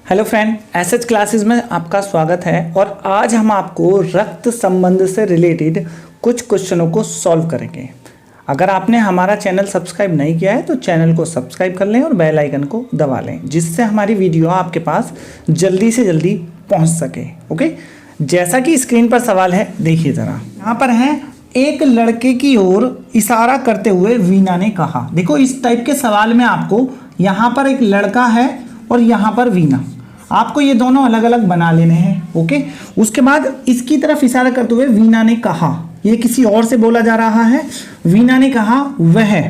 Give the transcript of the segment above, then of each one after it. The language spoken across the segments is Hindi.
हेलो फ्रेंड, एसएच क्लासेस में आपका स्वागत है। और आज हम आपको रक्त संबंध से रिलेटेड कुछ क्वेश्चनों को सॉल्व करेंगे। अगर आपने हमारा चैनल सब्सक्राइब नहीं किया है तो चैनल को सब्सक्राइब कर लें और बेल आइकन को दबा लें, जिससे हमारी वीडियो आपके पास जल्दी से जल्दी पहुंच सके। ओके, जैसा कि स्क्रीन पर सवाल है, देखिए ज़रा। यहाँ पर है, एक लड़के की ओर इशारा करते हुए वीना ने कहा। देखो, इस टाइप के सवाल में आपको यहाँ पर एक लड़का है और यहाँ पर वीना, आपको ये दोनों अलग अलग बना लेने हैं। ओके, उसके बाद इसकी तरफ इशारा करते हुए वीना ने कहा, ये किसी और से बोला जा रहा है। वीना ने कहा वह,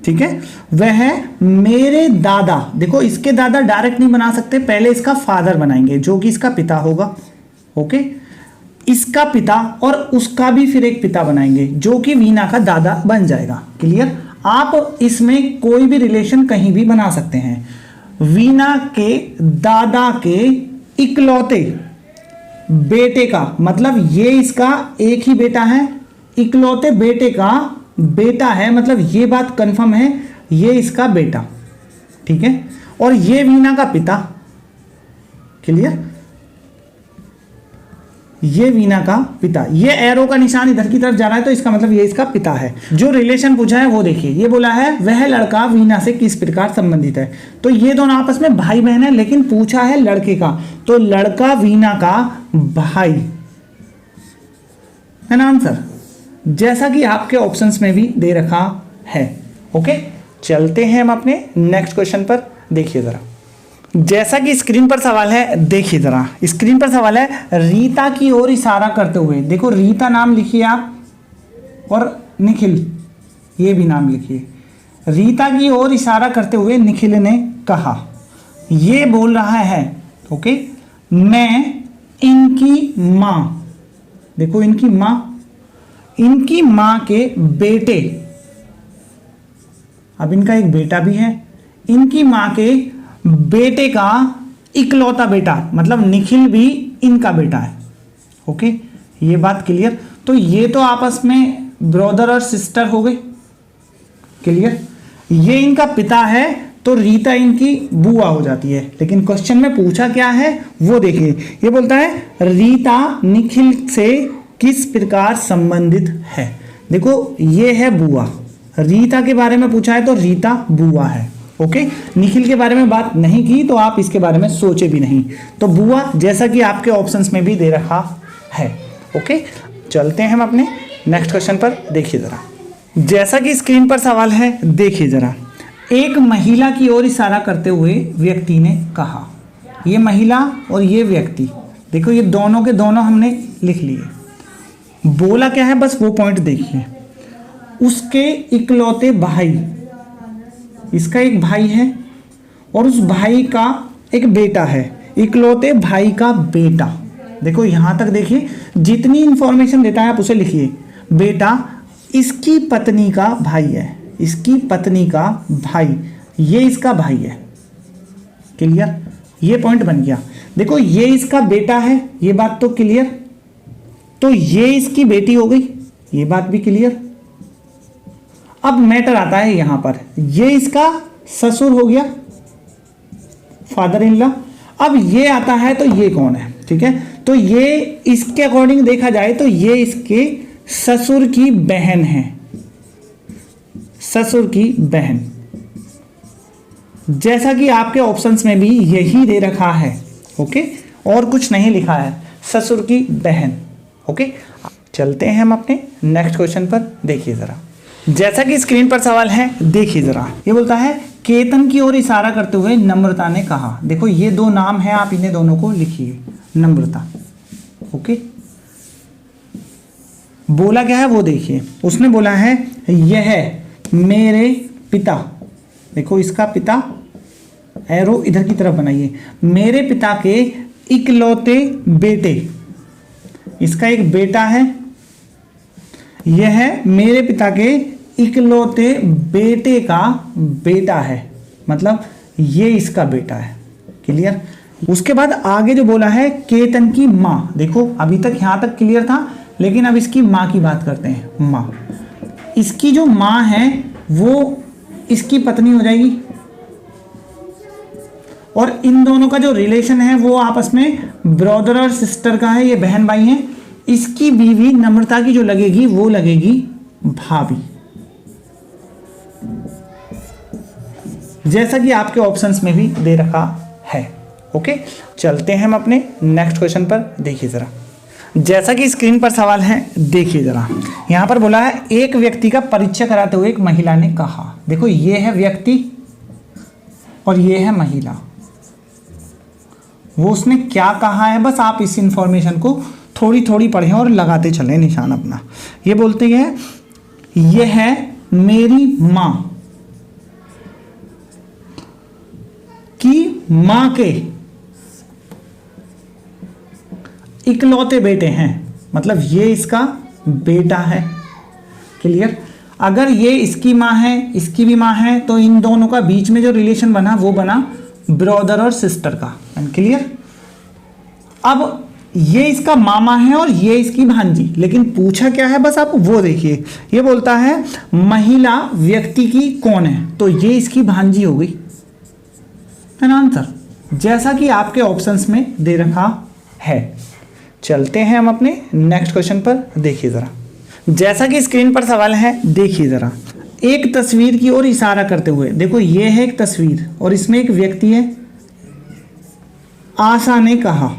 ठीक है, वह मेरे दादा। देखो, इसके दादा डायरेक्ट नहीं बना सकते, पहले इसका फादर बनाएंगे जो कि इसका पिता होगा। ओके, इसका पिता और उसका भी फिर एक पिता बनाएंगे जो कि वीना का दादा बन जाएगा। क्लियर? आप इसमें कोई भी रिलेशन कहीं भी बना सकते हैं। वीना के दादा के इकलौते बेटे का, मतलब ये इसका एक ही बेटा है, इकलौते बेटे का बेटा है, मतलब ये बात कंफर्म है, ये इसका बेटा, ठीक है। और ये वीना का पिता। क्लियर? ये वीना का पिता, ये एरो का निशान इधर की तरफ जा रहा है तो इसका मतलब ये इसका पिता है। जो रिलेशन पूछा है वो देखिए, ये बोला है वह लड़का वीना से किस प्रकार संबंधित है। तो ये दोनों आपस में भाई बहन है, लेकिन पूछा है लड़के का, तो लड़का वीना का भाई है ना आंसर, जैसा कि आपके ऑप्शंस में भी दे रखा है। ओके, चलते हैं हम अपने नेक्स्ट क्वेश्चन पर। देखिए जरा, जैसा कि स्क्रीन पर सवाल है, देखिए जरा। स्क्रीन पर सवाल है, रीता की ओर इशारा करते हुए। देखो, रीता नाम लिखिए आप, और निखिल ये भी नाम लिखिए। रीता की ओर इशारा करते हुए निखिल ने कहा, ये बोल रहा है, ओके, मैं इनकी माँ, देखो इनकी माँ के बेटे, अब इनका एक बेटा भी है, इनकी माँ के बेटे का इकलौता बेटा, मतलब निखिल भी इनका बेटा है। ओके, ये बात क्लियर? तो ये तो आपस में ब्रदर और सिस्टर हो गए। क्लियर? ये इनका पिता है तो रीता इनकी बुआ हो जाती है। लेकिन क्वेश्चन में पूछा क्या है वो देखिए, ये बोलता है रीता निखिल से किस प्रकार संबंधित है। देखो, ये है बुआ, रीता के बारे में पूछा है तो रीता बुआ है। ओके, निखिल के बारे में बात नहीं की तो आप इसके बारे में सोचे भी नहीं, तो बुआ, जैसा कि आपके ऑप्शंस में भी दे रखा है। ओके, चलते हैं हम अपने नेक्स्ट क्वेश्चन पर। देखिए जरा, जैसा कि स्क्रीन पर सवाल है, देखिए जरा। एक महिला की ओर इशारा करते हुए व्यक्ति ने कहा, ये महिला और ये व्यक्ति, देखो ये दोनों के दोनों हमने लिख लिए। बोला क्या है, बस वो पॉइंट देखिए। उसके इकलौते भाई, इसका एक भाई है और उस भाई का एक बेटा है, इकलौते भाई का बेटा। देखो यहां तक देखिए, जितनी इंफॉर्मेशन देता है आप उसे लिखिए। बेटा इसकी पत्नी का भाई है, इसकी पत्नी का भाई, ये इसका भाई है। क्लियर? ये पॉइंट बन गया। देखो, ये इसका बेटा है, ये बात तो क्लियर। तो ये इसकी बेटी हो गई, ये बात भी क्लियर। अब मैटर आता है यहां पर, ये इसका ससुर हो गया, फादर इन लॉ। अब ये आता है तो ये कौन है, ठीक है। तो ये इसके अकॉर्डिंग देखा जाए तो ये इसके ससुर की बहन है, ससुर की बहन, जैसा कि आपके ऑप्शंस में भी यही दे रखा है। ओके, और कुछ नहीं लिखा है, ससुर की बहन। ओके, चलते हैं हम अपने नेक्स्ट क्वेश्चन पर। देखिए जरा, जैसा कि स्क्रीन पर सवाल है, देखिए जरा। ये बोलता है, केतन की ओर इशारा करते हुए नम्रता ने कहा। देखो, ये दो नाम है, आप इन्हें दोनों को लिखिए, नम्रता। ओके, बोला क्या है वो देखिए। उसने बोला है, यह मेरे पिता, देखो इसका पिता, एरो इधर की तरफ बनाइए, मेरे पिता के इकलौते बेटे, इसका एक बेटा है, यह मेरे पिता के इकलौते बेटे का बेटा है, मतलब ये इसका बेटा है। क्लियर? उसके बाद आगे जो बोला है, केतन की माँ, देखो अभी तक यहां तक क्लियर था, लेकिन अब इसकी माँ की बात करते हैं। माँ, इसकी जो माँ है वो इसकी पत्नी हो जाएगी, और इन दोनों का जो रिलेशन है वो आपस में ब्रदर और सिस्टर का है, ये बहन भाई हैं। इसकी बीवी नम्रता की जो लगेगी वो लगेगी भाभी, जैसा कि आपके ऑप्शंस में भी दे रखा है। ओके, चलते हैं हम अपने नेक्स्ट क्वेश्चन पर। देखिए जरा, जैसा कि स्क्रीन पर सवाल है, देखिए जरा, यहां पर बोला है एक व्यक्ति का परिचय कराते हुए एक महिला ने कहा। देखो ये है व्यक्ति और ये है महिला, वो उसने क्या कहा है बस आप इस इंफॉर्मेशन को थोड़ी थोड़ी पढ़ें और लगाते चलें निशान अपना। ये बोलते हैं ये है मेरी मां की मां के इकलौते बेटे हैं, मतलब ये इसका बेटा है। क्लियर? अगर ये इसकी मां है, इसकी भी मां है, तो इन दोनों का बीच में जो रिलेशन बना वो बना ब्रदर और सिस्टर का। क्लियर? अब ये इसका मामा है और ये इसकी भांजी, लेकिन पूछा क्या है बस आप वो देखिए। ये बोलता है महिला व्यक्ति की कौन है, तो ये इसकी भांजी हो गई, है ना आंसर, जैसा कि आपके ऑप्शंस में दे रखा है। चलते हैं हम अपने नेक्स्ट क्वेश्चन पर। देखिए जरा, जैसा कि स्क्रीन पर सवाल है, देखिए जरा, एक तस्वीर की ओर इशारा करते हुए, देखो ये है एक तस्वीर और इसमें एक व्यक्ति है। आशा ने कहा,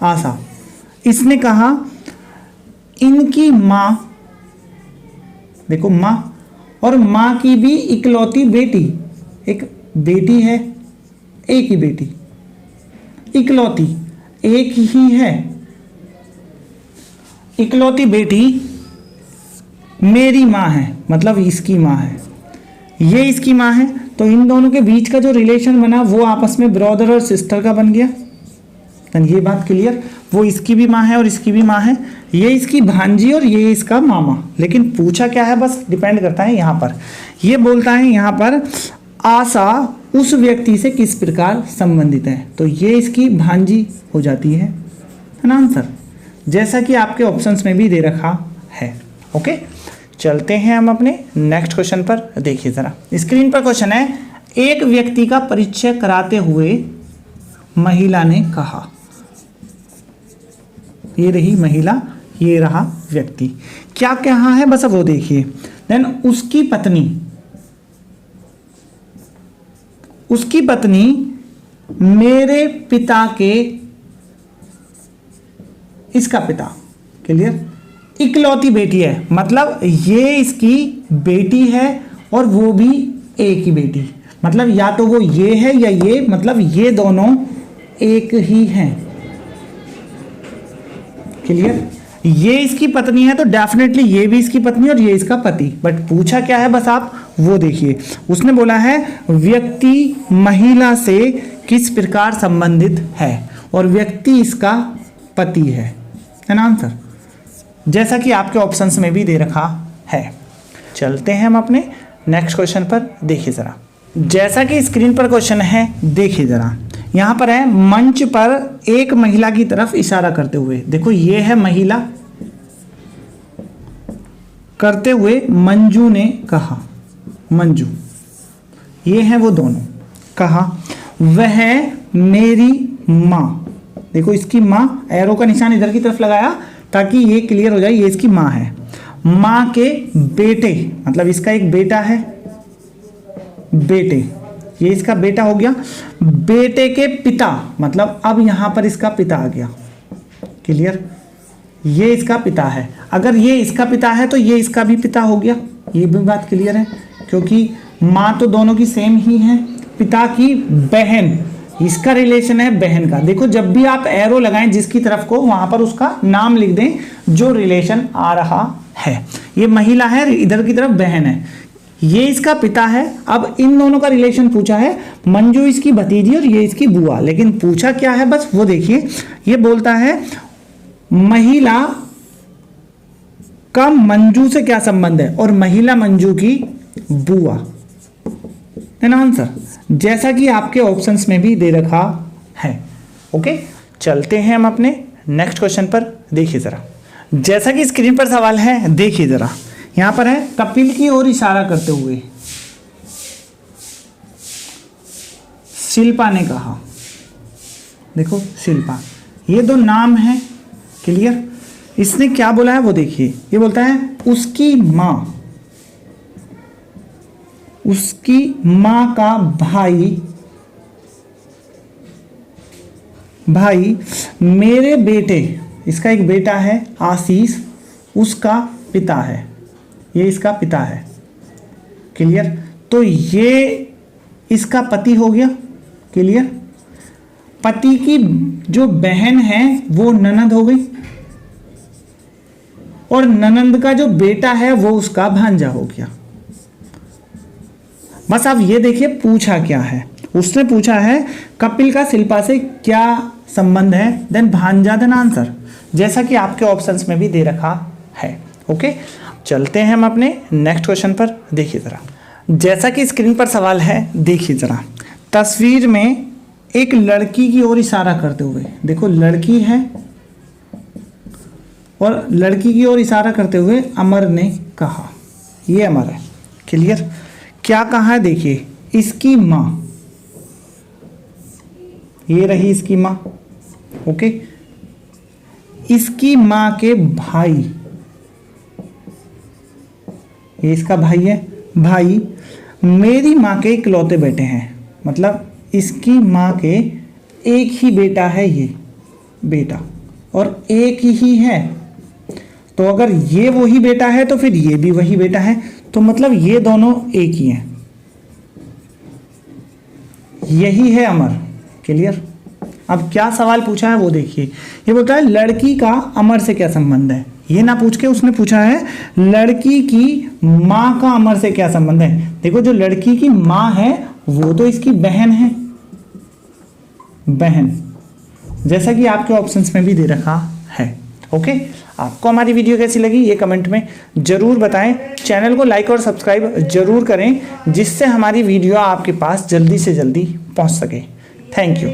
आशा, इसने कहा इनकी मां, देखो मां, और मां की भी इकलौती बेटी, एक बेटी है, एक ही बेटी, इकलौती एक ही है, इकलौती बेटी मेरी मां है, मतलब इसकी मां है, ये इसकी मां है, तो इन दोनों के बीच का जो रिलेशन बना वो आपस में ब्रदर और सिस्टर का बन गया। तो ये बात क्लियर, वो इसकी भी मां है और इसकी भी मां है, ये इसकी भांजी और ये इसका मामा। लेकिन पूछा क्या है बस डिपेंड करता है यहाँ पर। ये बोलता है यहाँ पर आशा उस व्यक्ति से किस प्रकार संबंधित है, तो ये इसकी भांजी हो जाती है ना आंसर, जैसा कि आपके ऑप्शंस में भी दे रखा है। ओके, चलते हैं हम अपने नेक्स्ट क्वेश्चन पर। देखिए जरा, स्क्रीन पर क्वेश्चन है एक व्यक्ति का परिचय कराते हुए महिला ने कहा। ये रही महिला, ये रहा व्यक्ति, क्या कहा है बस अब वो देखिए। देन उसकी पत्नी मेरे पिता के, इसका पिता, क्लियर, इकलौती बेटी है, मतलब ये इसकी बेटी है और वो भी एक ही बेटी, मतलब या तो वो ये है या ये, मतलब ये दोनों एक ही हैं। क्लियर? ये इसकी पत्नी है तो डेफिनेटली ये भी इसकी पत्नी और ये इसका पति, बट पूछा क्या है बस आप वो देखिए। उसने बोला है व्यक्ति महिला से किस प्रकार संबंधित है, और व्यक्ति इसका पति है ना आंसर, जैसा कि आपके ऑप्शंस में भी दे रखा है। चलते हैं हम अपने नेक्स्ट क्वेश्चन पर। देखिए जरा, जैसा कि स्क्रीन पर क्वेश्चन है, देखिए जरा, यहाँ पर है मंच पर एक महिला की तरफ इशारा करते हुए, देखो ये है महिला, करते हुए मंजू ने कहा, मंजू, ये है वो दोनों, कहा वह मेरी माँ, देखो इसकी माँ, एरो का निशान इधर की तरफ लगाया ताकि ये क्लियर हो जाए, ये इसकी माँ है, माँ के बेटे, मतलब इसका एक बेटा है, बेटे, ये इसका बेटा हो गया, बेटे के पिता, मतलब अब यहां पर इसका पिता आ गया। क्लियर? ये इसका पिता है, अगर ये इसका पिता है तो ये इसका भी पिता हो गया, ये भी बात क्लियर है, क्योंकि माँ तो दोनों की सेम ही है। पिता की बहन, इसका रिलेशन है बहन का, देखो जब भी आप एरो लगाएं जिसकी तरफ को, वहां पर उसका नाम लिख दें जो रिलेशन आ रहा है। ये महिला है, इधर की तरफ बहन है, ये इसका पिता है। अब इन दोनों का रिलेशन पूछा है, मंजू इसकी भतीजी और ये इसकी बुआ, लेकिन पूछा क्या है बस वो देखिए। ये बोलता है महिला का मंजू से क्या संबंध है, और महिला मंजू की बुआ, है ना आंसर, जैसा कि आपके ऑप्शंस में भी दे रखा है। ओके, चलते हैं हम अपने नेक्स्ट क्वेश्चन पर। देखिए जरा, जैसा कि स्क्रीन पर सवाल है, देखिए जरा, यहां पर है कपिल की ओर इशारा करते हुए शिल्पा ने कहा। देखो शिल्पा, ये दो नाम हैं, क्लियर। इसने क्या बोला है वो देखिए, ये बोलता है उसकी माँ का भाई मेरे बेटे, इसका एक बेटा है आशीष, उसका पिता है, ये इसका पिता है, क्लियर। तो ये इसका पति हो गया, क्लियर। पति की जो बहन है वो ननद हो गई, और ननंद का जो बेटा है वो उसका भांजा हो गया। बस आप ये देखिए पूछा क्या है, उसने पूछा है कपिल का शिल्पा से क्या संबंध है, देन भांजा, देन आंसर, जैसा कि आपके ऑप्शंस में भी दे रखा है। ओके, चलते हैं हम अपने नेक्स्ट क्वेश्चन पर। देखिए जरा, जैसा कि स्क्रीन पर सवाल है, देखिए जरा, तस्वीर में एक लड़की की ओर इशारा करते हुए, देखो लड़की है और लड़की की ओर इशारा करते हुए अमर ने कहा, ये अमर है, क्लियर। क्या कहा है देखिए, इसकी माँ, ये रही इसकी माँ, ओके। इसकी माँ के भाई, ये इसका भाई है, भाई मेरी माँ के इकलौते बेटे हैं, मतलब इसकी माँ के एक ही बेटा है, ये बेटा और एक ही है। तो अगर ये वही बेटा है तो फिर ये भी वही बेटा है, तो मतलब ये दोनों एक ही हैं, यही है अमर, क्लियर। अब क्या सवाल पूछा है वो देखिए, ये बोलता है लड़की का अमर से क्या संबंध है। ये ना पूछ के उसने पूछा है लड़की की माँ का अमर से क्या संबंध है। देखो जो लड़की की माँ है वो तो इसकी बहन है, बहन, जैसा कि आपके ऑप्शंस में भी दे रखा है। ओके, आपको हमारी वीडियो कैसी लगी ये कमेंट में जरूर बताएं। चैनल को लाइक और सब्सक्राइब जरूर करें, जिससे हमारी वीडियो आपके पास जल्दी से जल्दी पहुंच सके। Thank you.